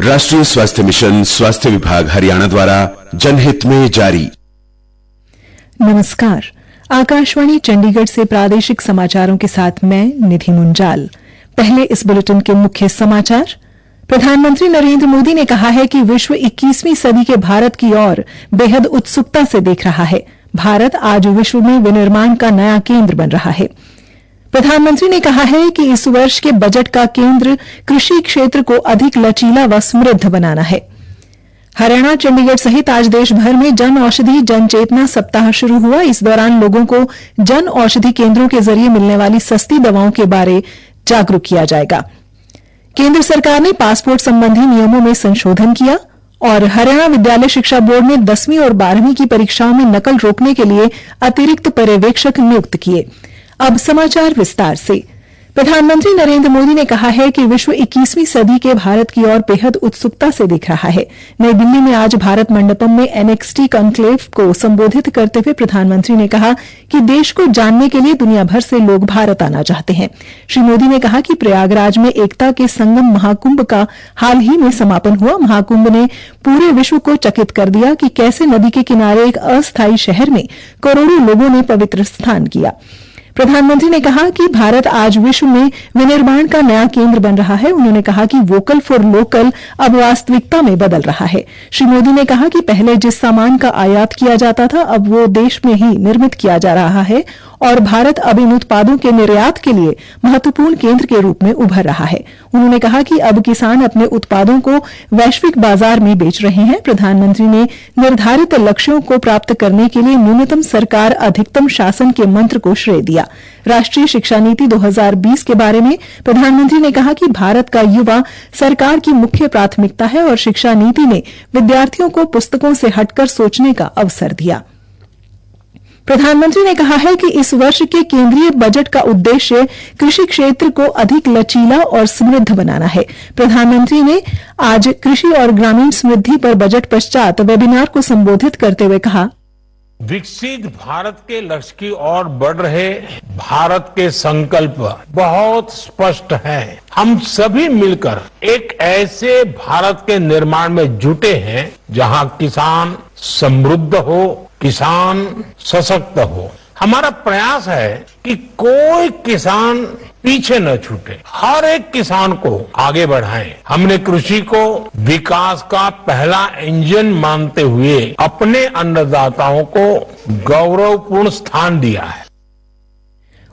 राष्ट्रीय स्वास्थ्य मिशन, स्वास्थ्य विभाग हरियाणा द्वारा जनहित में जारी। नमस्कार, आकाशवाणी चंडीगढ़ से प्रादेशिक समाचारों के साथ मैं निधि मुंजाल। पहले इस बुलेटिन के मुख्य समाचार। प्रधानमंत्री नरेंद्र मोदी ने कहा है कि विश्व 21वीं सदी के भारत की ओर बेहद उत्सुकता से देख रहा है। भारत आज विश्व में विनिर्माण का नया केंद्र बन रहा है। प्रधानमंत्री ने कहा है कि इस वर्ष के बजट का केंद्र कृषि क्षेत्र को अधिक लचीला व समृद्ध बनाना है। हरियाणा, चंडीगढ़ सहित आज देश भर में जन औषधि जन चेतना सप्ताह शुरू हुआ। इस दौरान लोगों को जन औषधि केंद्रों के जरिए मिलने वाली सस्ती दवाओं के बारे जागरूक किया जाएगा। केंद्र सरकार ने पासपोर्ट संबंधी नियमों में संशोधन किया और हरियाणा विद्यालय शिक्षा बोर्ड ने 10वीं और 12वीं की परीक्षाओं में नकल रोकने के लिए अतिरिक्त पर्यवेक्षक नियुक्त किए। अब समाचार विस्तार से। प्रधानमंत्री नरेंद्र मोदी ने कहा है कि विश्व 21वीं सदी के भारत की ओर बेहद उत्सुकता से देख रहा है। नई दिल्ली में आज भारत मंडपम में एनएक्सटी कॉन्क्लेव को संबोधित करते हुए प्रधानमंत्री ने कहा कि देश को जानने के लिए दुनिया भर से लोग भारत आना चाहते हैं। श्री मोदी ने कहा कि प्रयागराज में एकता के संगम महाकुंभ का हाल ही में समापन हुआ। महाकुंभ ने पूरे विश्व को चकित कर दिया कि कैसे नदी के किनारे एक अस्थायी शहर में करोड़ों लोगों ने पवित्र स्नान किया। प्रधानमंत्री ने कहा कि भारत आज विश्व में विनिर्माण का नया केंद्र बन रहा है। उन्होंने कहा कि वोकल फॉर लोकल अब वास्तविकता में बदल रहा है। श्री मोदी ने कहा कि पहले जिस सामान का आयात किया जाता था, अब वो देश में ही निर्मित किया जा रहा है और भारत अब इन उत्पादों के निर्यात के लिए महत्वपूर्ण केंद्र के रूप में उभर रहा है। उन्होंने कहा कि अब किसान अपने उत्पादों को वैश्विक बाजार में बेच रहे हैं। प्रधानमंत्री ने निर्धारित लक्ष्यों को प्राप्त करने के लिए न्यूनतम सरकार अधिकतम शासन के मंत्र को श्रेय दिया। राष्ट्रीय शिक्षा नीति 2020 के बारे में प्रधानमंत्री ने कहा कि भारत का युवा सरकार की मुख्य प्राथमिकता है और शिक्षा नीति ने विद्यार्थियों को पुस्तकों से हटकर सोचने का अवसर दिया। प्रधानमंत्री ने कहा है कि इस वर्ष के केंद्रीय बजट का उद्देश्य कृषि क्षेत्र को अधिक लचीला और समृद्ध बनाना है। प्रधानमंत्री ने आज कृषि और ग्रामीण समृद्धि पर बजट पश्चात वेबिनार को संबोधित करते हुए कहा, विकसित भारत के लक्ष्य की ओर बढ़ रहे भारत के संकल्प बहुत स्पष्ट हैं। हम सभी मिलकर एक ऐसे भारत के निर्माण में जुटे हैं जहां किसान समृद्ध हो, किसान सशक्त हो। हमारा प्रयास है कि कोई किसान पीछे न छूटे, हर एक किसान को आगे बढ़ाएं। हमने कृषि को विकास का पहला इंजन मानते हुए अपने अन्नदाताओं को गौरवपूर्ण स्थान दिया है।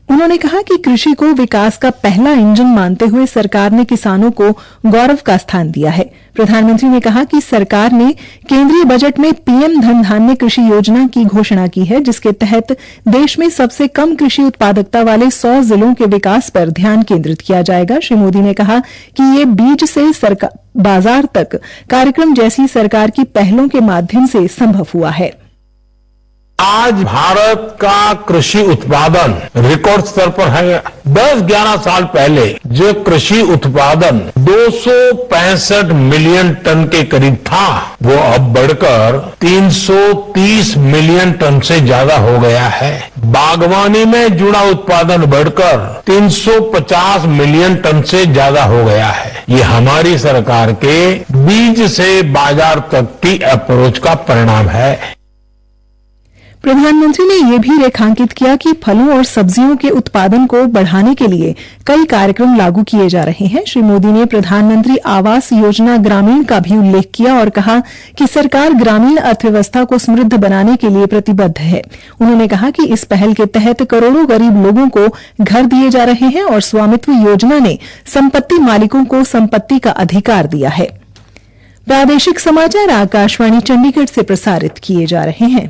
उन्होंने कहा कि कृषि को विकास का पहला इंजन मानते हुए सरकार ने किसानों को गौरव का स्थान दिया है। प्रधानमंत्री ने कहा कि सरकार ने केंद्रीय बजट में पीएम धन धान्य कृषि योजना की घोषणा की है, जिसके तहत देश में सबसे कम कृषि उत्पादकता वाले 100 जिलों के विकास पर ध्यान केंद्रित किया जाएगा। श्री मोदी ने कहा कि ये बीज से बाजार तक कार्यक्रम जैसी सरकार की पहलों के माध्यम से संभव हुआ है। आज भारत का कृषि उत्पादन रिकॉर्ड स्तर पर है। 10-11 साल पहले जो कृषि उत्पादन 265 मिलियन टन के करीब था, वो अब बढ़कर 330 मिलियन टन से ज्यादा हो गया है। बागवानी में जुड़ा उत्पादन बढ़कर 350 मिलियन टन से ज्यादा हो गया है। ये हमारी सरकार के बीज से बाजार तक की अप्रोच का परिणाम है। प्रधानमंत्री ने यह भी रेखांकित किया कि फलों और सब्जियों के उत्पादन को बढ़ाने के लिए कई कार्यक्रम लागू किए जा रहे हैं। श्री मोदी ने प्रधानमंत्री आवास योजना ग्रामीण का भी उल्लेख किया और कहा कि सरकार ग्रामीण अर्थव्यवस्था को समृद्ध बनाने के लिए प्रतिबद्ध है। उन्होंने कहा कि इस पहल के तहत करोड़ों गरीब लोगों को घर दिए जा रहे हैं और स्वामित्व योजना ने संपत्ति मालिकों को संपत्ति का अधिकार दिया है। प्रादेशिक समाचार आकाशवाणी चंडीगढ़ से प्रसारित किए जा रहे हैं।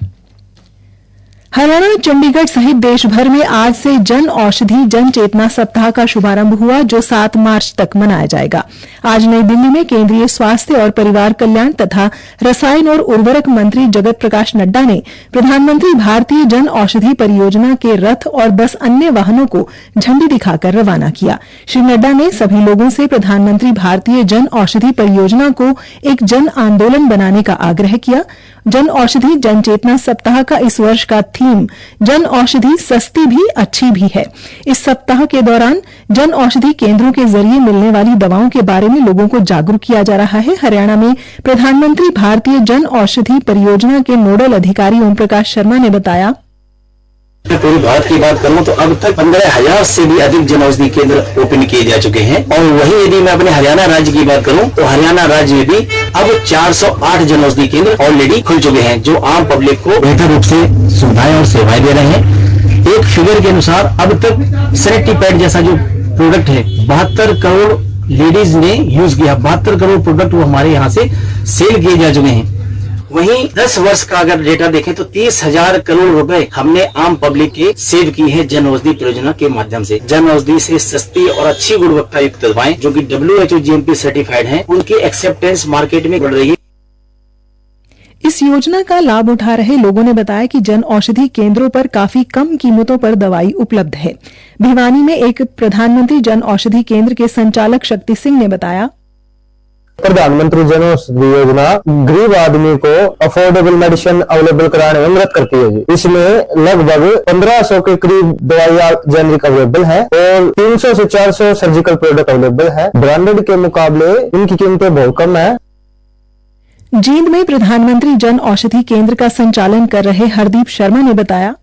हरियाणा, चंडीगढ़ सहित देश भर में आज से जन औषधि जन चेतना सप्ताह का शुभारंभ हुआ, जो 7 मार्च तक मनाया जाएगा। आज नई दिल्ली में केंद्रीय स्वास्थ्य और परिवार कल्याण तथा रसायन और उर्वरक मंत्री जगत प्रकाश नड्डा ने प्रधानमंत्री भारतीय जन औषधि परियोजना के रथ और 10 अन्य वाहनों को झंडी दिखाकर रवाना किया। श्री नड्डा ने सभी लोगों से प्रधानमंत्री भारतीय जन औषधि परियोजना को एक जन आंदोलन बनाने का आग्रह किया। जन औषधि जन चेतना सप्ताह का इस वर्ष का थीम थीम जन औषधि सस्ती भी अच्छी भी है। इस सप्ताह के दौरान जन औषधि केंद्रों के जरिए मिलने वाली दवाओं के बारे में लोगों को जागरूक किया जा रहा है। हरियाणा में प्रधानमंत्री भारतीय जन औषधि परियोजना के नोडल अधिकारी ओम प्रकाश शर्मा ने बताया, पूरे भारत की बात करूं तो अब तक 15,000 से भी अधिक जन औषधि केंद्र ओपन किए जा चुके हैं। और वहीं यदि मैं अपने हरियाणा राज्य की बात करूं तो हरियाणा राज्य में भी अब 408 जन औषधि केंद्र ऑलरेडी खुल चुके हैं, जो आम पब्लिक को बेहतर रूप से सुविधाएं और सेवाएं दे रहे हैं। एक फिगर के अनुसार अब तक सैनिटरी पैड जैसा जो प्रोडक्ट है 72 करोड़ लेडीज ने यूज किया। 72 करोड़ प्रोडक्ट वो हमारे यहाँ से सेल किए जा चुके हैं। वहीं 10 वर्ष का अगर डेटा देखें तो 30,000 करोड़ रुपए हमने आम पब्लिक के सेव की है जन औषधि परियोजना के माध्यम से। जन औषधि से सस्ती और अच्छी गुणवत्ता युक्त दवाएं जो कि WHO GMP सर्टिफाइड हैं, उनकी एक्सेप्टेंस मार्केट में बढ़ रही है। इस योजना का लाभ उठा रहे लोगों ने बताया कि जन औषधि केंद्रों पर काफी कम कीमतों पर दवाई उपलब्ध है। भिवानी में एक प्रधानमंत्री जन औषधि केंद्र के संचालक शक्ति सिंह ने बताया, प्रधानमंत्री जन औषधि योजना गरीब आदमी को अफोर्डेबल मेडिसिन अवेलेबल कराने में मदद करती है। इसमें लगभग 1500 के करीब दवाइयां जेनरिक अवेलेबल है और 300 से 400 सर्जिकल प्रोडक्ट अवेलेबल है। ब्रांडेड के मुकाबले इनकी कीमतें बहुत कम है। जींद में प्रधानमंत्री जन औषधि केंद्र का संचालन कर रहे हरदीप शर्मा ने बताया,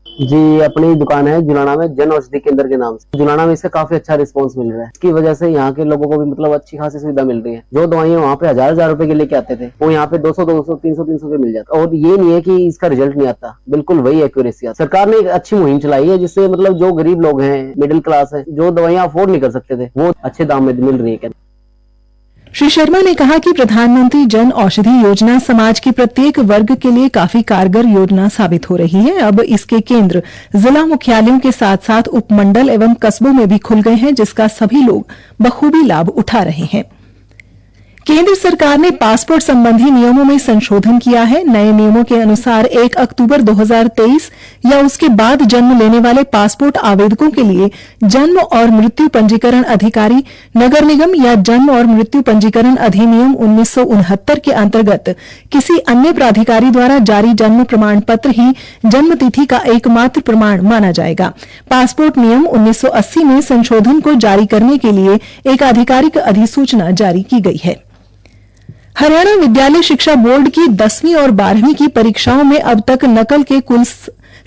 जी अपनी दुकान है जुलाना में जन औषधि केंद्र के नाम से। जुलाना में इससे काफी अच्छा रिस्पांस मिल रहा है। इसकी वजह से यहाँ के लोगों को भी मतलब अच्छी खासी सुविधा मिल रही है। जो दवाइयां वहाँ पे हजार रुपए के लेके आते थे वो यहाँ पे 200, 300 के मिल जाता। और ये नहीं है कि इसका रिजल्ट नहीं आता, बिल्कुल वही एक्यूरेसी। सरकार ने एक अच्छी मुहिम चलाई है जिससे मतलब जो गरीब लोग हैं, मिडिल क्लास है, जो दवाइयां अफोर्ड नहीं कर सकते थे, वो अच्छे दाम में मिल रही है। श्री शर्मा ने कहा कि प्रधानमंत्री जन औषधि योजना समाज के प्रत्येक वर्ग के लिए काफी कारगर योजना साबित हो रही है। अब इसके केंद्र जिला मुख्यालयों के साथ साथ उपमंडल एवं कस्बों में भी खुल गए हैं, जिसका सभी लोग बखूबी लाभ उठा रहे हैं। केंद्र सरकार ने पासपोर्ट संबंधी नियमों में संशोधन किया है। नए नियमों के अनुसार 1 अक्टूबर 2023 या उसके बाद जन्म लेने वाले पासपोर्ट आवेदकों के लिए जन्म और मृत्यु पंजीकरण अधिकारी नगर निगम या जन्म और मृत्यु पंजीकरण अधिनियम 1969 के अंतर्गत किसी अन्य प्राधिकारी द्वारा जारी जन्म प्रमाण पत्र ही जन्म तिथि का एकमात्र प्रमाण माना जाएगा। पासपोर्ट नियम 1980 में संशोधन को जारी करने के लिए एक आधिकारिक अधिसूचना जारी की गई है। हरियाणा विद्यालय शिक्षा बोर्ड की 10वीं और 12वीं की परीक्षाओं में अब तक नकल के कुल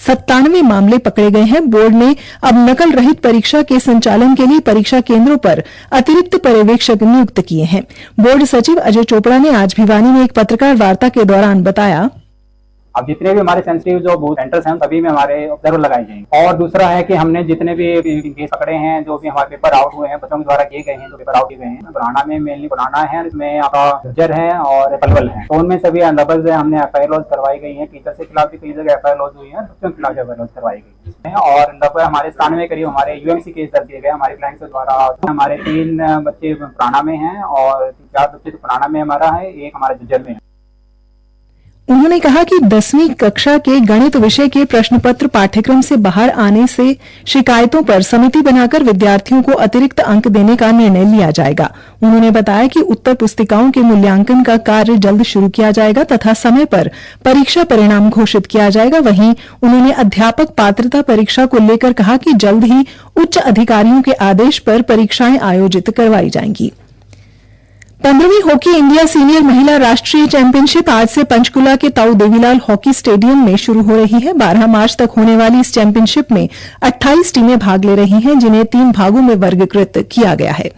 97 मामले पकड़े गए हैं। बोर्ड ने अब नकल रहित परीक्षा के संचालन के लिए परीक्षा केंद्रों पर अतिरिक्त पर्यवेक्षक नियुक्त किए हैं। बोर्ड सचिव अजय चोपड़ा ने आज भिवानी में एक पत्रकार वार्ता के दौरान बताया, अब जितने भी हमारे सेंसिटिव जो बूथ सेंटर्स हैं सभी में हमारे ऑब्जर्वर लगाए जाएंगे। और दूसरा है कि हमने जितने भी केस पकड़े हैं, जो भी हमारे पेपर आउट हुए हैं, बच्चों के द्वारा किए गए हैं, जो पेपर आउट किए गए हैं, बुराना में मेनली बुराना है, इसमें आपका जर है और पलवल है। तो उनमें सभी अंदाज हमने एफआईआर लॉज करवाई गई है। टीचर के खिलाफ भी कई जगह एफआईआर लॉज हुई है, बच्चों के खिलाफ एफआईआर लॉज करवाई गई है। और लगभग हमारे 97 करीब हमारे यूएमसी केस दर्ज किए गए हमारे क्लाइंट्स द्वारा। हमारे 3 बच्चे पुराना में हैं और 4 बच्चे पुराना में हमारा है, एक हमारे जर में है। उन्होंने कहा कि 10वीं कक्षा के गणित विषय के प्रश्न पत्र पाठ्यक्रम से बाहर आने से शिकायतों पर समिति बनाकर विद्यार्थियों को अतिरिक्त अंक देने का निर्णय लिया जाएगा। उन्होंने बताया कि उत्तर पुस्तिकाओं के मूल्यांकन का कार्य जल्द शुरू किया जाएगा तथा समय पर परीक्षा परिणाम घोषित किया जाएगा। वहीं उन्होंने अध्यापक पात्रता परीक्षा को लेकर कहा कि जल्द ही उच्च अधिकारियों के आदेश पर परीक्षाएं आयोजित करवाई जाएंगी। 15वीं हॉकी इंडिया सीनियर महिला राष्ट्रीय चैंपियनशिप आज से पंचकुला के ताऊ देवीलाल हॉकी स्टेडियम में शुरू हो रही है। 12 मार्च तक होने वाली इस चैंपियनशिप में 28 टीमें भाग ले रही हैं, जिन्हें 3 भागों में वर्गीकृत किया गया है।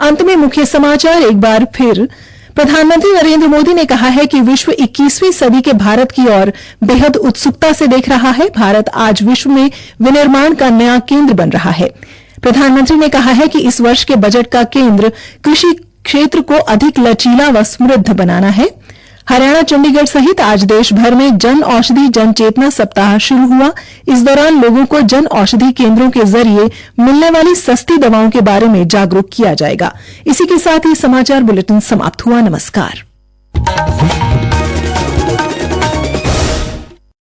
अंत में मुख्य समाचार एक बार फिर। प्रधानमंत्री नरेंद्र मोदी ने कहा है कि विश्व 21वीं सदी के भारत की ओर बेहद उत्सुकता से देख रहा है। भारत आज विश्व में विनिर्माण का नया केंद्र बन रहा है। प्रधानमंत्री ने कहा है कि इस वर्ष के बजट का केंद्र कृषि क्षेत्र को अधिक लचीला व समृद्ध बनाना है। हरियाणा, चंडीगढ़ सहित आज देश भर में जन औषधि जन चेतना सप्ताह शुरू हुआ। इस दौरान लोगों को जन औषधि केंद्रों के जरिए मिलने वाली सस्ती दवाओं के बारे में जागरूक किया जाएगा। इसी के साथ ही समाचार बुलेटिन समाप्त हुआ। नमस्कार।